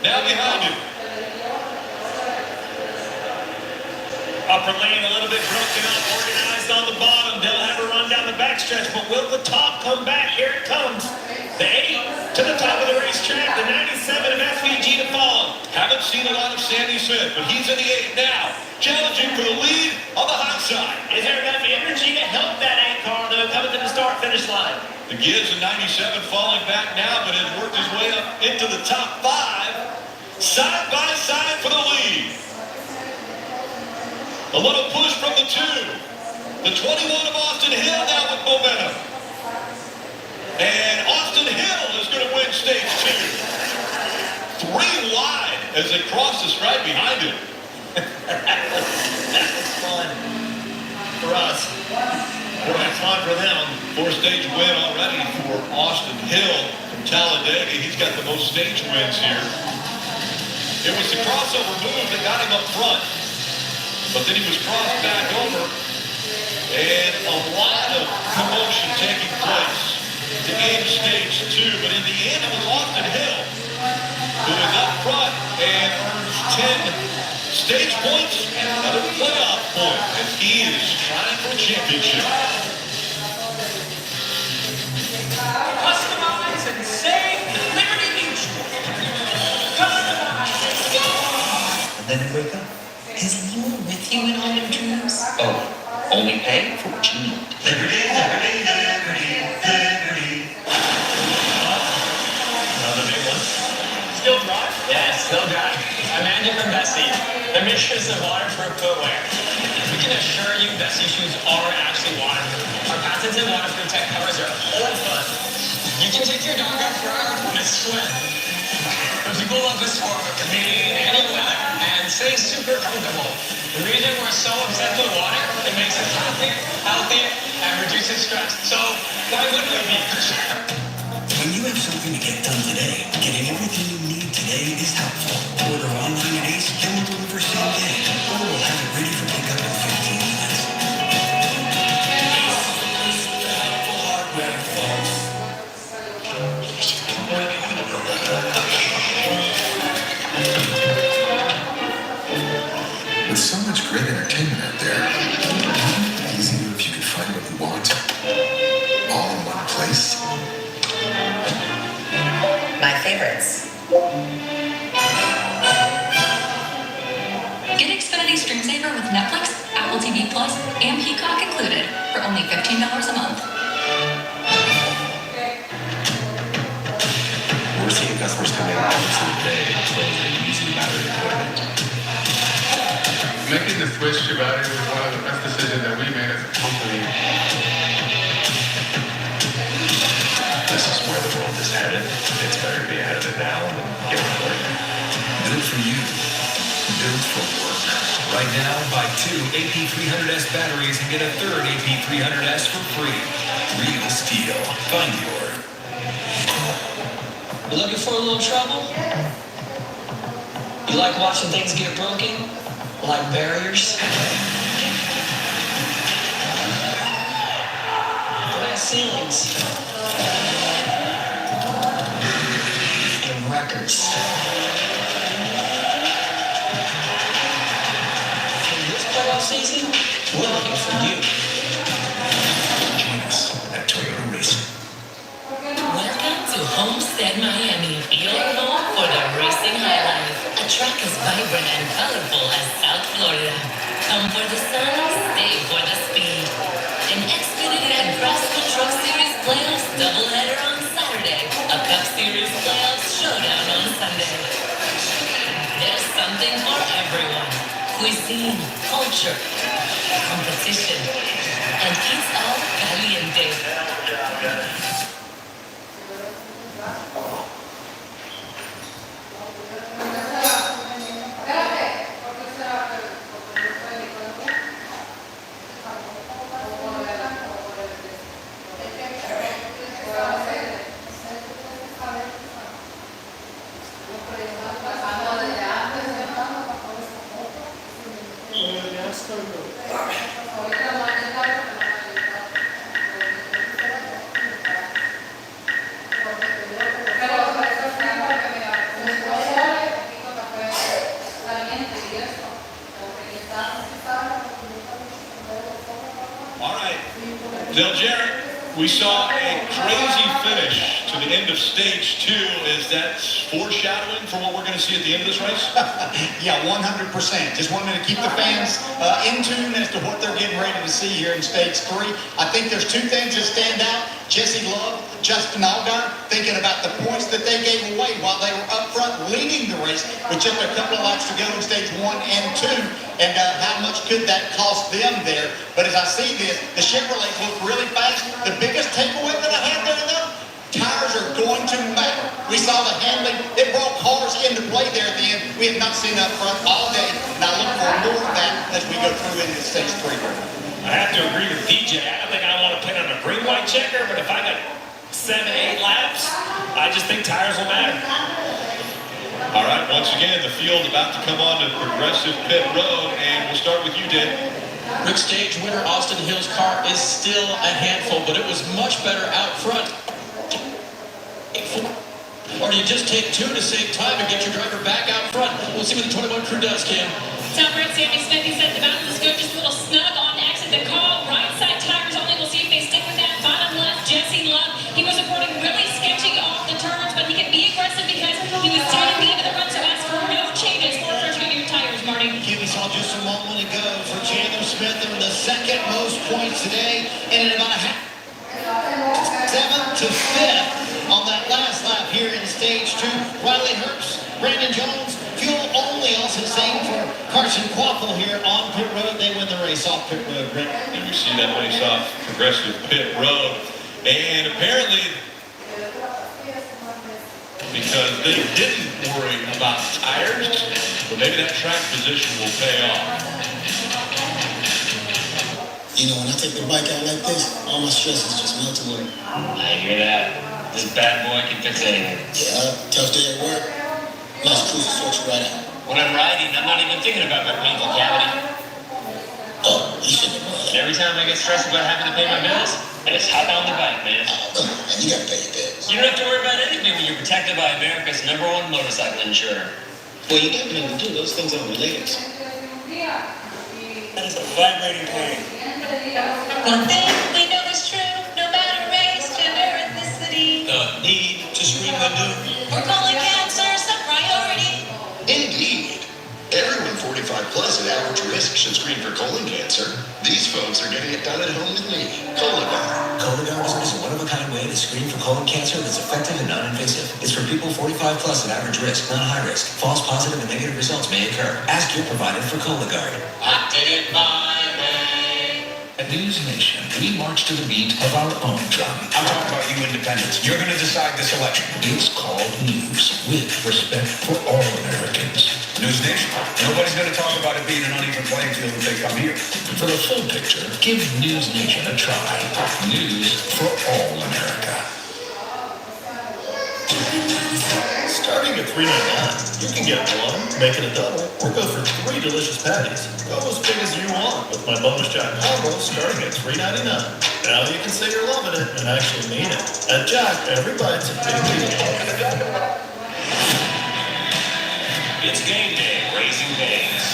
now behind him. Upper lane a little bit broken up, organized on the bottom. They'll have a run down the backstretch, but will the top come back? Here it comes. The 8 to the top of the racetrack, the 97 of SVG to follow. Haven't seen a lot of Sandy Smith, but he's in the 8 now, challenging for the lead on the high side. Is there enough energy to help that 8 car, though, coming to the start-finish line? The Gibbs in 97 falling back now, but has worked his way up into the top 5, side by side for the lead. A little push from the 2. The 21 of Austin Hill now with momentum. And Austin Hill is going to win stage 2. 3 wide as they cross the stripe behind him. That was fun for us. Boy, fun for them. 4-stage win already for Austin Hill from Talladega. He's got the most stage wins here. It was the crossover move that got him up front. But then he was crossed back over, and a lot of commotion taking place to end stage 2. But in the end, it was Austin Hill who is up front and earns 10 stage points and another playoff point as he is trying for a championship. Customize and save Liberty Mutual. Customize and save. And then they wake up. Is Lou with you in all your dreams? Oh, only pay for what you need. Liberty, Liberty, Liberty, Liberty. Another big one. Still drive? Yeah, still drive. Amanda from Bessie, the mistress of waterproof footwear. We can assure you Bessie shoes are actually waterproof. Our patented waterproof tech covers your whole foot. You can take your dog out for hours when it's swim. But people love this sport with clean, any weather, and stay super comfortable. The reason we're so obsessed with water, it makes us healthier, and reduces stress. So why wouldn't we be? When you have something to get done today, getting everything you need today is helpful. Order online at Ace and we'll deliver same day. Or we'll have it ready for pickup in 15 minutes. With so much great entertainment out there, wouldn't it be easier if you could find what you want all in one place? My favorites. Get Xfinity Stream Saver with Netflix, Apple TV Plus, and Peacock included for only $15 a month. We're seeing customers come in every single day and close it using battery equipment. Making the switch to battery was one of the best decisions that we made as a company. This is where the world is headed. It's better to be ahead of it now than get it later. Built for you. Built for work. Right now, buy 2 AP300S batteries and get a third AP300S for free. Real steel. Find your. You looking for a little trouble? You like watching things get broken? Like barriers? Glass ceilings. And records. In this playoff season, we're looking for you. Join us at Toyota Racing. Welcome to Homestead, Miami, your home for the racing high life. A track as vibrant and colorful as South Florida. Come for the sun, stay for the speed. An Xfinity and Craftsman Truck Series playoffs doubleheader on Saturday. A Cup Series playoffs showdown on Sunday. There's something for everyone. Cuisine, culture, competition, and it's all caliente. Del Jarrett, we saw a crazy finish to the end of stage 2. Is that foreshadowing for what we're going to see at the end of this race? Yeah, 100%. Just wanted to keep the fans in tune as to what they're getting ready to see here in stage 3. I think there's two things that stand out. Jesse Love, Justin Allgaier, thinking about the points that they gave away while they were up front leading the race with just a couple of laps to go in stage 1 and 2, and how much could that cost them there. But as I see this, the Chevrolets look really fast. The biggest takeaway that I had there, though, tires are going to matter. We saw the handling. It brought cars into play there at the end. We have not seen up front all day, and I look for more of that as we go through into stage 3. I have to agree with DJ. I don't think I want to pin on a green-white checker, but if I got 7, 8 laps, I just think tires will matter. All right, once again, the field about to come on to Progressive Pit Road, and we'll start with you, Dave. Rick Stage winner Austin Hill's car is still a handful, but it was much better out front. Or do you just take 2 to save time and get your driver back out front? We'll see what the 21 crew does, Cam. Tom Brett, Sammy Smith, he said the mountains is good, just a little snug on exit. The call, right side tires only. We'll see if they stick with that. Bottom left, Jesse Love. He was reporting really sketchy off the turns, but he can be aggressive because he was tight at the end of the run, so ask for no changes for freshman year tires, Marty. We saw just a moment ago for Chandler Smith in the second most points today, and in about a half. 7th to 5th on that last lap here in stage 2. Riley Herbst, Brandon Jones, fuel only, also same for Carson Quaffle here on pit road. They win the race off pit road, Brent. And we see that race off Progressive Pit Road. And apparently, because they didn't worry about tires, but maybe that track position will pay off. You know, when I take the bike out like this, all my stress is just melted away. I hear that. This bad boy can fix anything. Yeah, tough day at work. Nice cruiser sorts you right out. When I'm riding, I'm not even thinking about my painful cavity. Oh, you shouldn't have known that. And every time I get stressed about having to pay my bills, I just hop on the bike, man. Oh, come on, man. You gotta pay your bills. You don't have to worry about anything when you're protected by America's #1 motorcycle insurer. Well, you definitely do. Those things aren't related. That is a vibrating pain. One thing we know is true, no matter race, gender, ethnicity. The need to screen window. We're calling cancer's a priority. Indeed. Everyone 45 plus at average risk should screen for colon cancer. These folks are getting it done at home with me. Cologuard. Cologuard is a one-of-a-kind way to screen for colon cancer that's effective and non-invasive. It's for people 45 plus at average risk, not high risk. False positive and negative results may occur. Ask your provider for Cologuard. I did it my way. At News Nation, we march to the beat of our own drum. I'm talking about you independents. You're going to decide this election. It's called news, with respect for all Americans. News Nation. Nobody's going to talk about it being an uneven playing field if they come here. For the full picture, give News Nation a try. News for all America. Starting at $3.99, you can get one, make it a double, or go for 3 delicious patties. Go as big as you want with my bonus Jack combo starting at $3.99. Now you can say you're loving it and actually mean it. At Jack, every bite's a big deal. It's game day at Raising Cane's.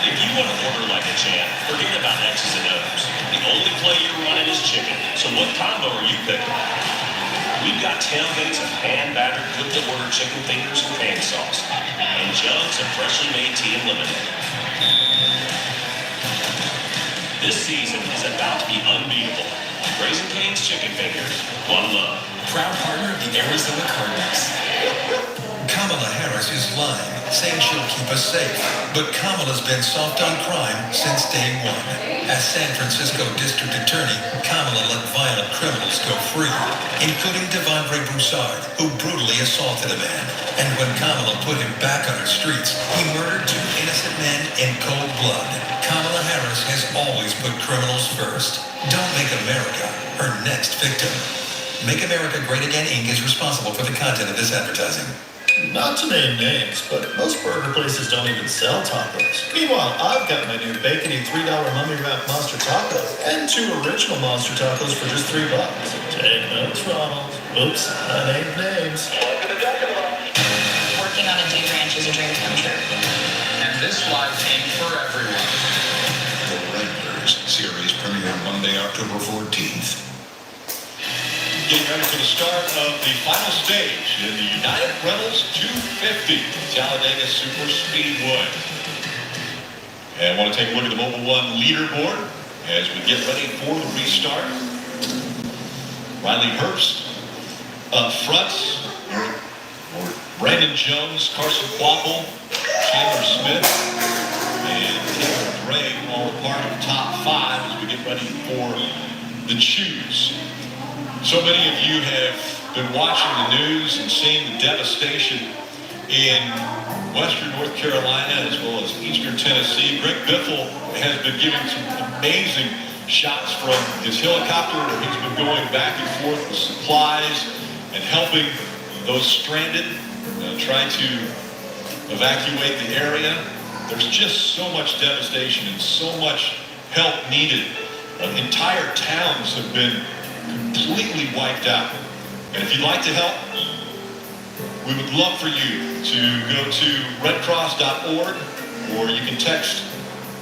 If you want to order like a champ, forget about X's and O's. The only play you're running is chicken. So what combo are you picking? We've got tailgates of hand-battered, cooked-to-order chicken fingers and pan sauce, and jugs of freshly made tea and lemonade. This season is about to be unbeatable. Raising Cane's chicken fingers, one love. Proud partner of the Arizona Cardinals. Kamala Harris is lying, saying she'll keep us safe. But Kamala's been soft on crime since day one. As San Francisco District Attorney, Kamala let violent criminals go free, including Devondre Broussard, who brutally assaulted a man. And when Kamala put him back on our streets, he murdered 2 innocent men in cold blood. Kamala Harris has always put criminals first. Don't make America her next victim. Make America Great Again Inc. is responsible for the content of this advertising. Not to name names, but most burger places don't even sell tacos. Meanwhile, I've got my new bacony $3 mummy wrap monster taco and 2 original monster tacos for just $3. Take notes, Ronald. Oops, I named names. Working on a dude ranch is a dream come true. And this life ain't for everyone. The Wranglers series premiering Monday, October 14th. getting ready for the start of the final stage in the United Rebels 250 Talladega Super Speedway. And I want to take a look at the Mobil 1 leaderboard as we get ready for the restart. Riley Herbst up front, or Brandon Jones, Carson Quapple, Chandler Smith, and Taylor Gray all part of the top 5 as we get ready for the choose. So many of you have been watching the news and seeing the devastation in western North Carolina as well as eastern Tennessee. Greg Biffle has been giving some amazing shots from his helicopter where he's been going back and forth with supplies and helping those stranded, trying to evacuate the area. There's just so much devastation and so much help needed. Entire towns have been completely wiped out. And if you'd like to help, we would love for you to go to redcross.org, or you can text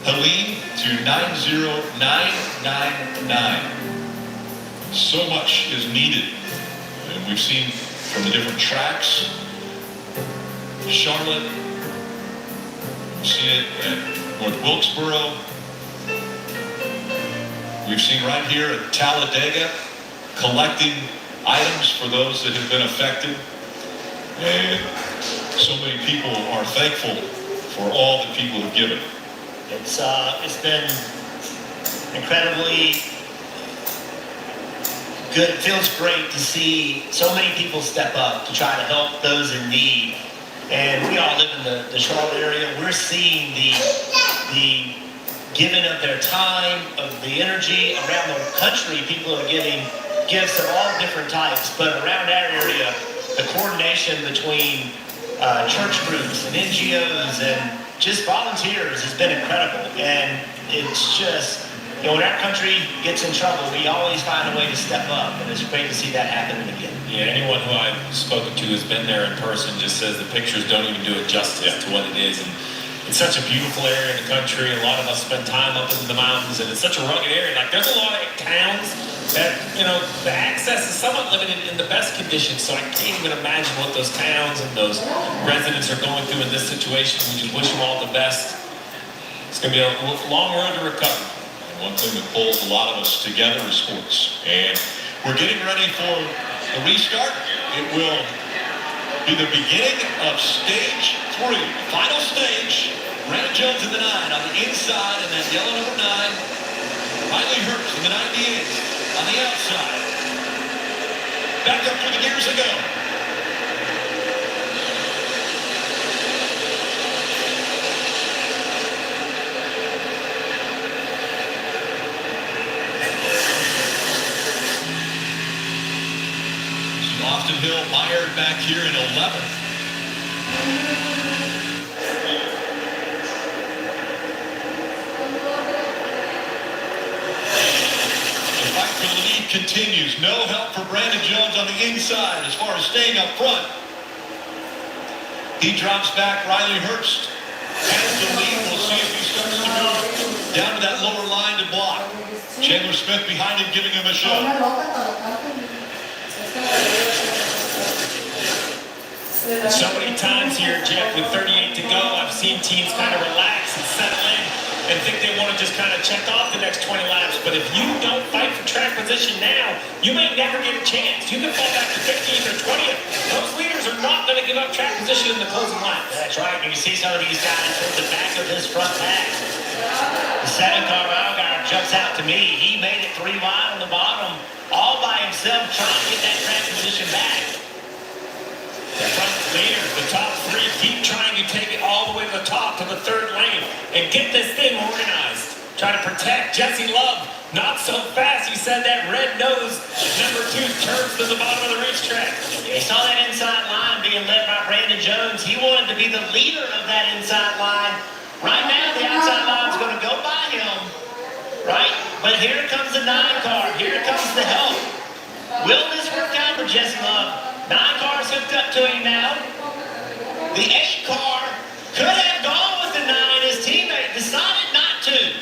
Helene to 90999. So much is needed. And we've seen from the different tracks, Charlotte, we've seen it at North Wilkesboro, we've seen right here at Talladega, collecting items for those that have been affected. And so many people are thankful for all that people have given. It's been incredibly good. It feels great to see so many people step up to try to help those in need. And we all live in the Charlotte area. We're seeing the giving of their time, of the energy. Around the country, people are giving gifts of all different types. But around our area, the coordination between church groups and NGOs and just volunteers has been incredible. And it's just, when our country gets in trouble, we always find a way to step up. And it's great to see that happening again. Yeah, anyone who I've spoken to who's been there in person just says the pictures don't even do it justice to what it is. And it's such a beautiful area in the country. A lot of us spend time up in the mountains, and it's such a rugged area. Like, there's a lot of towns that, the access is somewhat limited in the best conditions, so I can't even imagine what those towns and those residents are going through in this situation. We just wish them all the best. It's going to be a long road to recovery. And one thing that pulls a lot of us together is sports. And we're getting ready for the restart. It will be the beginning of stage 3, the final stage. Brandon Jones in the 9 on the inside, and that yellow number 9. Riley Herbst in the 98 on the outside. Back up to the gears ago. Austin Hill mired back here in 11th. The fight for the lead continues. No help for Brandon Jones on the inside as far as staying up front. He drops back. Riley Herbst has the lead. We'll see if he starts to move down to that lower line to block. Chandler Smith behind him, giving him a shove. So many times here, Jeff, with 38 to go, I've seen teams kind of relax and settle in and think they want to just kind of check off the next 20 laps. But if you don't fight for track position now, you may never get a chance. You can fall back to 15th or 20th. Those leaders are not going to give up track position in the closing laps. That's right. You can see some of these guys towards the back of this front pack. The 7-car Allgaier jumps out to me. He made it 3 wide on the bottom, all by himself, trying to get that track position back. The front leaders, the top 3, keep trying to take it all the way to the top, to the 3rd lane, and get this thing organized. Try to protect Jesse Love. Not so fast. He said that red nose, number 2, turns to the bottom of the racetrack. He saw that inside line being led by Brandon Jones. He wanted to be the leader of that inside line. Right now, the outside line's going to go by him, right? But here comes the 9-car. Here comes the help. Will this work out for Jesse Love? 9 cars hooked up to him now. The 8-car could have gone with the 9. His teammate decided not to.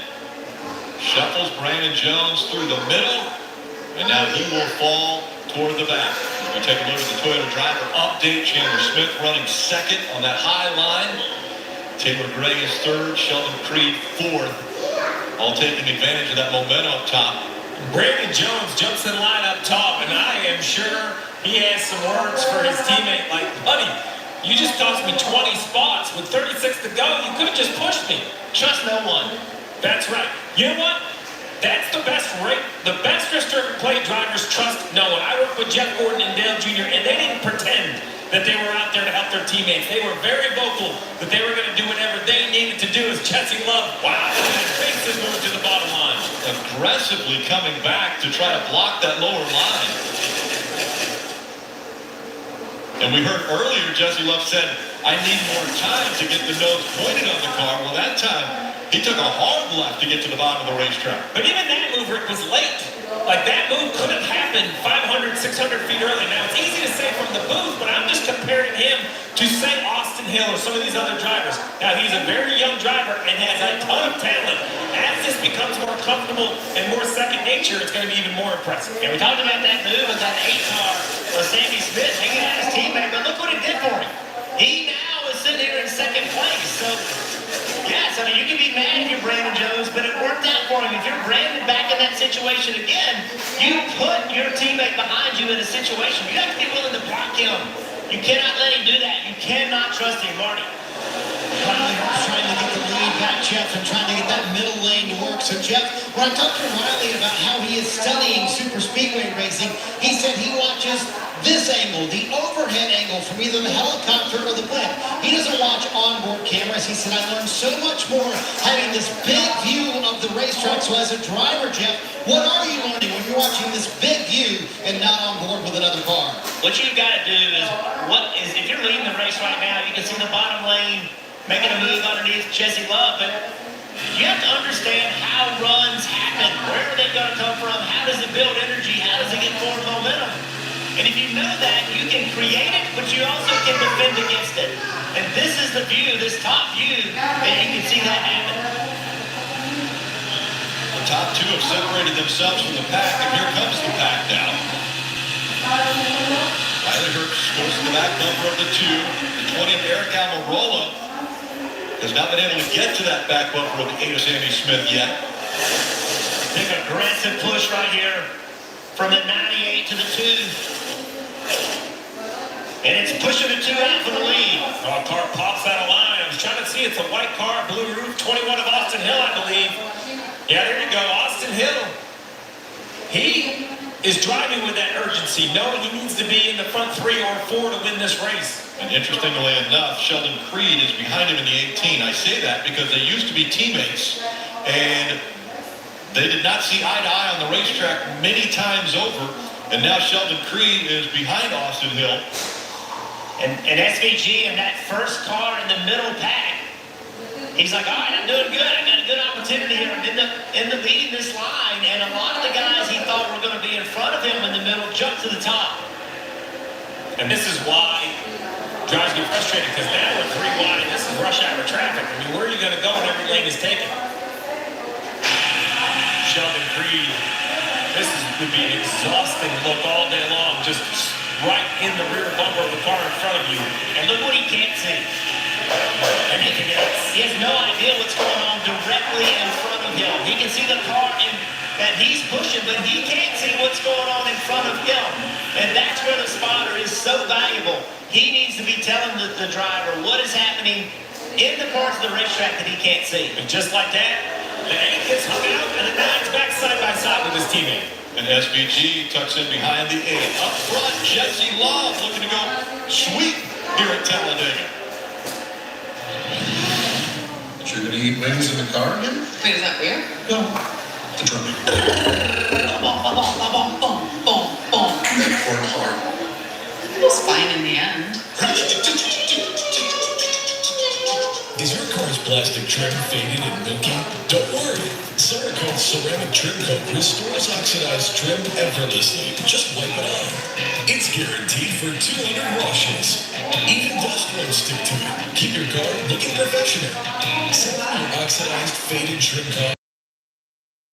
Shuffles Brandon Jones through the middle, and now he will fall toward the back. We take a look at the Toyota driver update. Chandler Smith running second on that high line. Taylor Gray is third. Sheldon Creed fourth. All taking advantage of that momentum up top. Brandon Jones jumps in line up top, and I am sure he has some words for his teammate like, buddy, you just cost me 20 spots. With 36 to go, you could have just pushed me. Trust no one. That's right. You know what? That's the best rate. The best restricted plate drivers trust no one. I worked with Jeff Gordon and Dale Jr., and they didn't pretend that they were out there to help their teammates. They were very vocal that they were going to do whatever they needed to do. As Jesse Love, wow, makes his move to the bottom line. Aggressively coming back to try to block that lower line. And we heard earlier Jesse Love said, I need more time to get the nose pointed on the car. Well, that time, he took a hard left to get to the bottom of the racetrack. But even that move, Rick, was late. Like, that move could have happened 500, 600 feet early. Now, it's easy to say from the booth, but I'm just comparing him to, say, Austin Hill or some of these other drivers. Now, he's a very young driver and has a ton of talent. As this becomes more comfortable and more second nature, it's going to be even more impressive. And we talked about that move with that 8-car of Sammy Smith hanging out his teammate, but look what it did for him. He now is sitting here in second place. So, yes, I mean, you can be mad if you're Brandon Jones, but it worked out for him. If you're Brandon back in that situation again, you put your teammate behind you in a situation. You have to be willing to block him. You cannot let him do that. You cannot trust him, Marty. Riley trying to get the lead back, Jeff, and trying to get that middle lane to work. So, Jeff, when I talked to Riley about how he is studying super speedway racing, he said he watches this angle, the overhead angle from either the helicopter or the blimp. He doesn't watch onboard cameras. He said, I learned so much more having this big view of the racetrack. So as a driver, Jeff, what are you learning when you're watching this big view and not on board with another car? What you've got to do is, if you're leading the race right now, you can see the bottom lane making a move underneath Jesse Love, but you have to understand how runs happen. Where are they going to come from? How does it build energy? How does it get forward momentum? And if you know that, you can create it, but you also can defend against it. And this is the view, this top view, that you can see that happen. The top two have separated themselves from the pack, and here comes the pack now. Riley Herbst goes to the back number of the 2. The 20 of Eric Almirola has not been able to get to that back bumper of the 8 of Sammy Smith yet. Big aggressive push right here from the 98 to the 2. And it's pushing the 2 out for the lead. Oh, car pops out of line. I was trying to see. It's a white car, blue roof, 21 of Austin Hill, I believe. Yeah, there you go. Austin Hill. He is driving with that urgency, knowing he needs to be in the front 3 or 4 to win this race. And interestingly enough, Sheldon Creed is behind him in the 18. I say that because they used to be teammates, and they did not see eye to eye on the racetrack many times over. And now Sheldon Creed is behind Austin Hill. And SVG in that first car in the middle pack, he's like, all right, I'm doing good. I got a good opportunity here. I'm in the leading this line. And a lot of the guys he thought were going to be in front of him in the middle jumped to the top. And this is why drivers get frustrated, because now we're 3 wide. This is rush hour traffic. I mean, where are you going to go when every lane is taken? Sheldon Creed, this would be an exhausting look all day long, just right in the rear bumper of the car in front of you. And look what he can't see. And he has no idea what's going on directly in front of him. He can see the car that he's pushing, but he can't see what's going on in front of him. And that's where the spotter is so valuable. He needs to be telling the driver what is happening in the parts of the racetrack that he can't see. And just like that, the 8 gets hung out, and the 9's back side by side with his teammate. And SVG tucks in behind the 8. Up front, Jesse Love looking to go sweep here at Talladega. But you're going to eat wings in the car again? Wait, is that weird? No. The drumming. That chord hard. It was fine in the end. Is your car's plastic trim faded and milky? Don't worry. Cerakote Ceramic Trim Coat restores oxidized trim effortlessly. Just wipe it on. It's guaranteed for 200 washes. Even dust won't stick to it. Keep your car looking professional. Sell your oxidized, faded trim coat.